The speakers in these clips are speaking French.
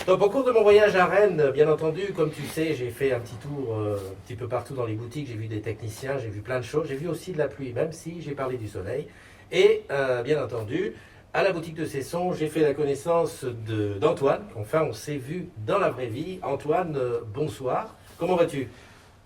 Donc, au cours de mon voyage à Rennes, bien entendu, comme tu sais, j'ai fait un petit tour un petit peu partout dans les boutiques. J'ai vu des techniciens, j'ai vu plein de choses. J'ai vu aussi de la pluie, même si j'ai parlé du soleil. Et bien entendu, à la boutique de Cesson, j'ai fait la connaissance d'Antoine. Enfin, on s'est vu dans la vraie vie. Antoine, bonsoir. Comment vas-tu?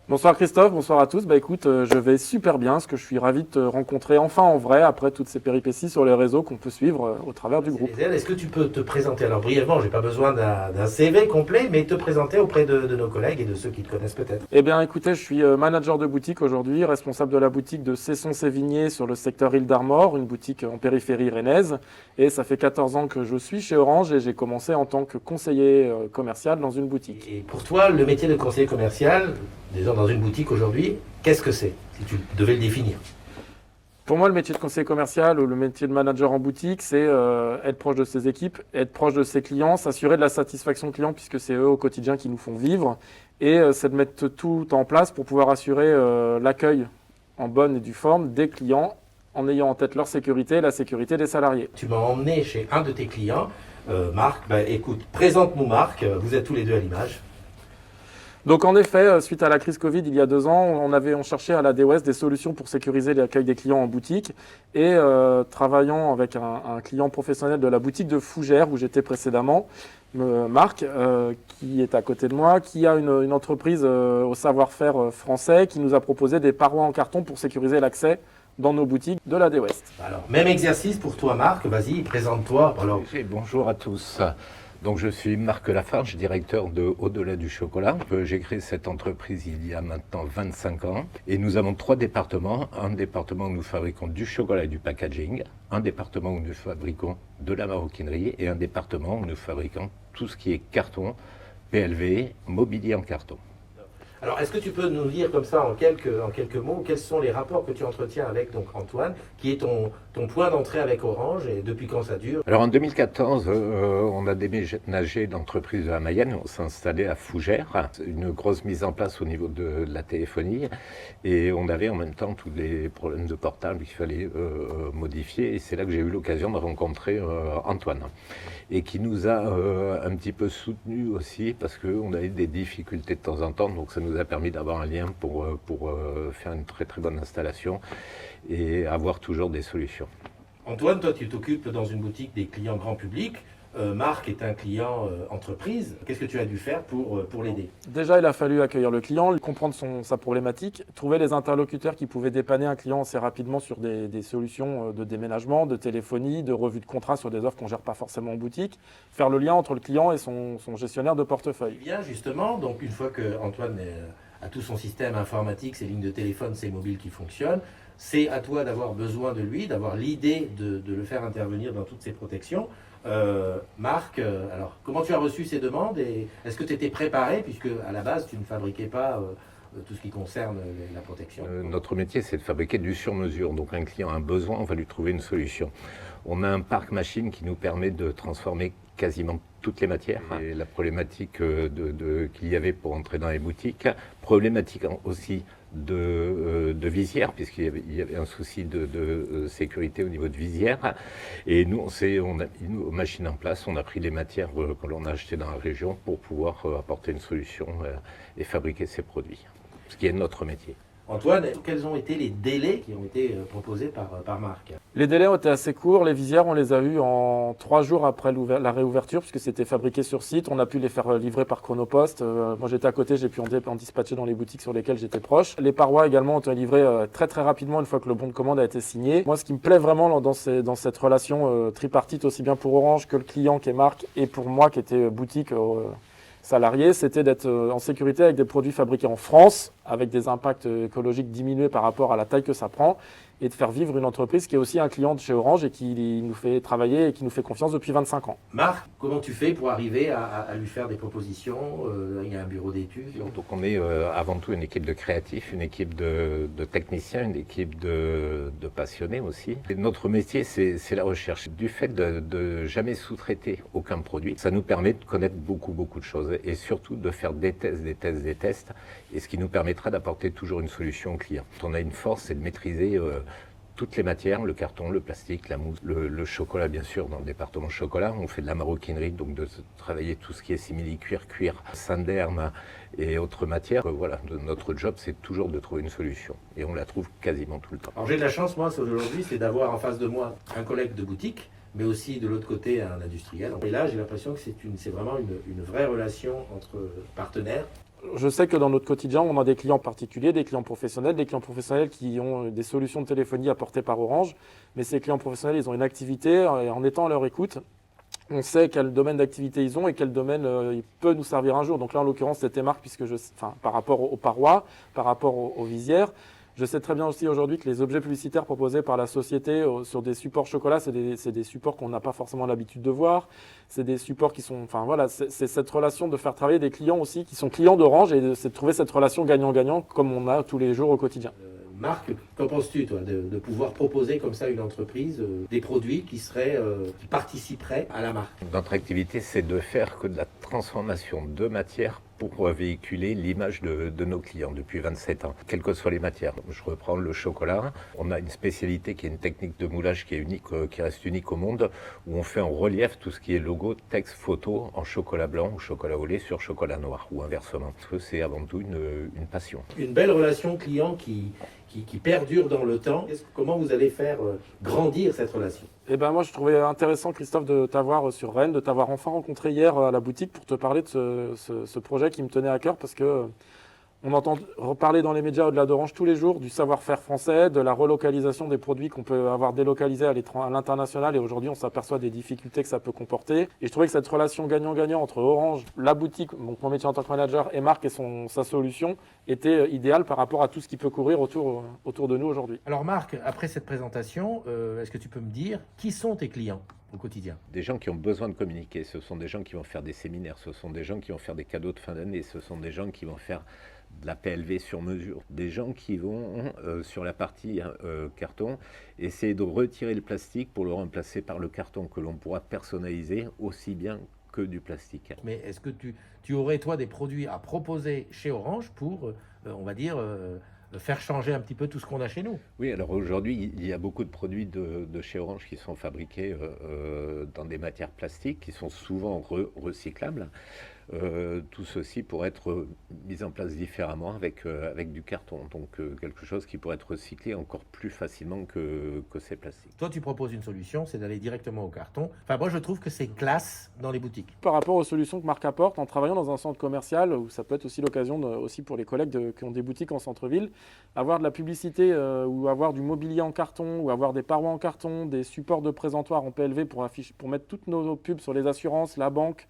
Bonsoir Christophe, bonsoir à tous. Bah écoute, je vais super bien, parce que je suis ravi de te rencontrer enfin en vrai, après toutes ces péripéties sur les réseaux qu'on peut suivre au travers du groupe. Est-ce que tu peux te présenter, alors brièvement, j'ai pas besoin d'un CV complet, mais te présenter auprès de nos collègues et de ceux qui te connaissent peut-être. Eh bien écoutez, je suis manager de boutique aujourd'hui, responsable de la boutique de Cesson-Sévigné sur le secteur Île d'Armor, une boutique en périphérie rennaise. Et ça fait 14 ans que je suis chez Orange et j'ai commencé en tant que conseiller commercial dans une boutique. Et pour toi, le métier de conseiller commercial, disons dans une boutique aujourd'hui, qu'est-ce que c'est, si tu devais le définir? Pour moi, le métier de conseiller commercial ou le métier de manager en boutique, c'est être proche de ses équipes, être proche de ses clients, s'assurer de la satisfaction client puisque c'est eux au quotidien qui nous font vivre. Et c'est de mettre tout en place pour pouvoir assurer l'accueil en bonne et due forme des clients en ayant en tête leur sécurité et la sécurité des salariés. Tu m'as emmené chez un de tes clients, Marc. Écoute, présente-nous Marc, vous êtes tous les deux à l'image. Donc en effet, suite à la crise Covid il y a 2 ans, on cherchait à la DOS des solutions pour sécuriser l'accueil des clients en boutique. Et travaillant avec un client professionnel de la boutique de Fougères où j'étais précédemment, Marc, qui est à côté de moi, qui a une entreprise au savoir-faire français, qui nous a proposé des parois en carton pour sécuriser l'accès dans nos boutiques de la DOS. Alors, même exercice pour toi Marc, vas-y, présente-toi. Alors, Bonjour à tous. Donc je suis Marc Lafarge, directeur de Au-delà du chocolat. J'ai créé cette entreprise il y a maintenant 25 ans et nous avons 3 départements. Un département où nous fabriquons du chocolat et du packaging, un département où nous fabriquons de la maroquinerie et un département où nous fabriquons tout ce qui est carton, PLV, mobilier en carton. Alors, est-ce que tu peux nous dire comme ça en quelques mots quels sont les rapports que tu entretiens avec donc, Antoine, qui est ton point d'entrée avec Orange et depuis quand ça dure? Alors en 2014, on a déménagé d'entreprise de la Mayenne, on s'est installé à Fougères, une grosse mise en place au niveau de la téléphonie et on avait en même temps tous les problèmes de portable qu'il fallait modifier et c'est là que j'ai eu l'occasion de rencontrer Antoine et qui nous a un petit peu soutenus aussi parce qu'on avait des difficultés de temps en temps, donc ça nous a permis d'avoir un lien pour faire une très très bonne installation et avoir toujours des solutions. Antoine, toi tu t'occupes dans une boutique des clients grand public. Marc est un client entreprise. Qu'est-ce que tu as dû faire pour l'aider? Déjà, il a fallu accueillir le client, comprendre sa problématique, trouver les interlocuteurs qui pouvaient dépanner un client assez rapidement sur des solutions de déménagement, de téléphonie, de revue de contrat sur des offres qu'on ne gère pas forcément en boutique, faire le lien entre le client et son gestionnaire de portefeuille. Eh bien justement, donc une fois que Antoine a tout son système informatique, ses lignes de téléphone, ses mobiles qui fonctionnent, c'est à toi d'avoir besoin de lui, d'avoir l'idée de le faire intervenir dans toutes ses protections. Marc, alors comment tu as reçu ces demandes et est-ce que tu étais préparé puisque à la base tu ne fabriquais pas tout ce qui concerne la protection? Notre métier c'est de fabriquer du sur-mesure, donc un client a un besoin, on va lui trouver une solution. On a un parc machine qui nous permet de transformer quasiment toutes les matières. Et la problématique qu'il y avait pour entrer dans les boutiques, problématique aussi de visière, puisqu'il y avait un souci de sécurité au niveau de visière. Et nous, on a mis nos machines en place, on a pris les matières que l'on a achetées dans la région pour pouvoir apporter une solution et fabriquer ces produits, ce qui est notre métier. Antoine, quels ont été les délais qui ont été proposés par Marc? Les délais ont été assez courts. Les visières, on les a eues en 3 jours après la réouverture, puisque c'était fabriqué sur site. On a pu les faire livrer par Chronopost. Moi, j'étais à côté, j'ai pu en dispatcher dans les boutiques sur lesquelles j'étais proche. Les parois également ont été livrées très très rapidement une fois que le bon de commande a été signé. Moi, ce qui me plaît vraiment dans cette relation tripartite, aussi bien pour Orange que le client qui est Marc et pour moi qui était boutique salarié, c'était d'être en sécurité avec des produits fabriqués en France, avec des impacts écologiques diminués par rapport à la taille que ça prend, et de faire vivre une entreprise qui est aussi un client de chez Orange et qui nous fait travailler et qui nous fait confiance depuis 25 ans. Marc, comment tu fais pour arriver à lui faire des propositions? Il y a un bureau d'études. Donc on est avant tout une équipe de créatifs, une équipe de techniciens, une équipe de passionnés aussi. Et notre métier, c'est la recherche. Du fait de jamais sous-traiter aucun produit, ça nous permet de connaître beaucoup de choses et surtout de faire des tests, et ce qui nous permettra d'apporter toujours une solution au client. On a une force, c'est de maîtriser toutes les matières, le carton, le plastique, la mousse, le chocolat bien sûr dans le département chocolat. On fait de la maroquinerie, donc de travailler tout ce qui est simili-cuir, cuir, synderme et autres matières. Voilà, notre job c'est toujours de trouver une solution et on la trouve quasiment tout le temps. Alors j'ai de la chance moi aujourd'hui, c'est d'avoir en face de moi un collègue de boutique, mais aussi de l'autre côté un industriel. Et là j'ai l'impression que c'est vraiment une vraie relation entre partenaires. Je sais que dans notre quotidien, on a des clients particuliers, des clients professionnels qui ont des solutions de téléphonie apportées par Orange. Mais ces clients professionnels, ils ont une activité et en étant à leur écoute, on sait quel domaine d'activité ils ont et quel domaine il peut nous servir un jour. Donc là, en l'occurrence, c'était Marc, puisque par rapport aux parois, par rapport aux visières. Je sais très bien aussi aujourd'hui que les objets publicitaires proposés par la société sur des supports chocolat, c'est des supports qu'on n'a pas forcément l'habitude de voir. C'est des supports qui sont... Enfin voilà, c'est cette relation de faire travailler des clients aussi qui sont clients d'Orange et c'est de trouver cette relation gagnant-gagnant comme on a tous les jours au quotidien. Marc, qu'en penses-tu toi de pouvoir proposer comme ça à une entreprise des produits qui participeraient à la marque? Notre activité, c'est de faire que de la transformation de matière pour véhiculer l'image de nos clients depuis 27 ans, quelles que soient les matières. Je reprends le chocolat. On a une spécialité qui est une technique de moulage qui est unique, qui reste unique au monde, où on fait en relief tout ce qui est logo, texte, photo en chocolat blanc ou chocolat au lait sur chocolat noir ou inversement. Parce que c'est avant tout une passion. Une belle relation client qui perdure dans le temps. Comment vous allez faire grandir cette relation? Eh ben moi, je trouvais intéressant, Christophe, de t'avoir sur Rennes, de t'avoir enfin rencontré hier à la boutique pour te parler de ce projet qui me tenait à cœur parce que on entend reparler dans les médias au-delà d'Orange tous les jours du savoir-faire français, de la relocalisation des produits qu'on peut avoir délocalisés à l'international et aujourd'hui on s'aperçoit des difficultés que ça peut comporter. Et je trouvais que cette relation gagnant-gagnant entre Orange, la boutique, mon métier en tant que manager, et Marc et sa solution était idéale par rapport à tout ce qui peut courir autour de nous aujourd'hui. Alors Marc, après cette présentation, est-ce que tu peux me dire qui sont tes clients au quotidien? Des gens qui ont besoin de communiquer, ce sont des gens qui vont faire des séminaires, ce sont des gens qui vont faire des cadeaux de fin d'année, ce sont des gens qui vont faire de la PLV sur mesure, des gens qui vont sur la partie carton essayer de retirer le plastique pour le remplacer par le carton que l'on pourra personnaliser aussi bien que du plastique. Mais est-ce que tu aurais toi des produits à proposer chez Orange pour, on va dire, faire changer un petit peu tout ce qu'on a chez nous? Oui, alors aujourd'hui, il y a beaucoup de produits de chez Orange qui sont fabriqués dans des matières plastiques qui sont souvent recyclables. Tout ceci pourrait être mis en place différemment avec du carton, donc quelque chose qui pourrait être recyclé encore plus facilement que ces plastiques. Toi, tu proposes une solution, c'est d'aller directement au carton. Enfin, moi, je trouve que c'est classe dans les boutiques. Par rapport aux solutions que Marc apporte, en travaillant dans un centre commercial, où ça peut être aussi l'occasion, aussi pour les collègues qui ont des boutiques en centre-ville, avoir de la publicité ou avoir du mobilier en carton, ou avoir des parois en carton, des supports de présentoirs en PLV pour mettre toutes nos pubs sur les assurances, la banque,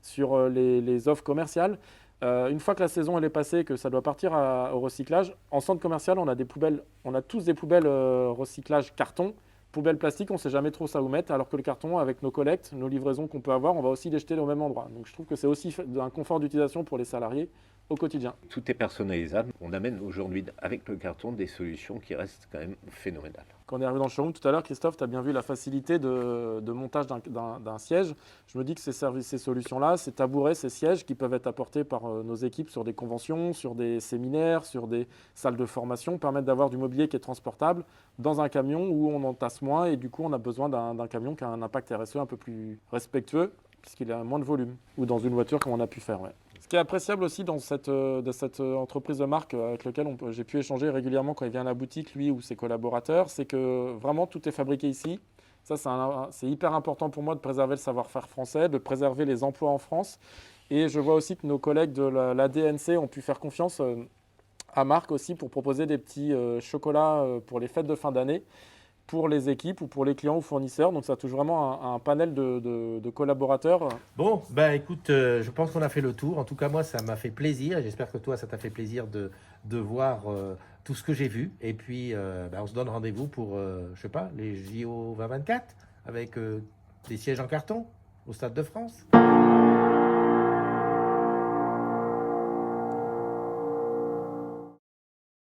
sur les offres commerciales. Une fois que la saison elle est passée, que ça doit partir au recyclage, en centre commercial, on a tous des poubelles recyclage carton. Poubelles plastiques, on ne sait jamais trop ça où mettre, alors que le carton, avec nos collectes, nos livraisons qu'on peut avoir, on va aussi les jeter au même endroit. Donc je trouve que c'est aussi un confort d'utilisation pour les salariés au quotidien. Tout est personnalisable. On amène aujourd'hui avec le carton des solutions qui restent quand même phénoménales. Quand on est arrivé dans le showroom tout à l'heure, Christophe, tu as bien vu la facilité de montage d'un siège. Je me dis que ces solutions-là, ces tabourets, ces sièges qui peuvent être apportés par nos équipes sur des conventions, sur des séminaires, sur des salles de formation, permettent d'avoir du mobilier qui est transportable dans un camion où on entasse moins et du coup on a besoin d'un camion qui a un impact RSE un peu plus respectueux puisqu'il a moins de volume, ou dans une voiture comme on a pu faire. Ouais. Ce qui est appréciable aussi dans cette entreprise de marque avec laquelle j'ai pu échanger régulièrement quand il vient à la boutique, lui ou ses collaborateurs, c'est que vraiment tout est fabriqué ici. Ça, c'est hyper important pour moi de préserver le savoir-faire français, de préserver les emplois en France. Et je vois aussi que nos collègues de la DNC ont pu faire confiance à Marc aussi pour proposer des petits chocolats pour les fêtes de fin d'année, pour les équipes ou pour les clients ou fournisseurs. Donc ça touche vraiment un panel de collaborateurs. Bon, ben écoute, je pense qu'on a fait le tour. En tout cas, moi, ça m'a fait plaisir. Et j'espère que toi, ça t'a fait plaisir de voir tout ce que j'ai vu. Et puis, on se donne rendez-vous pour, je sais pas, les JO 2024 avec des sièges en carton au Stade de France.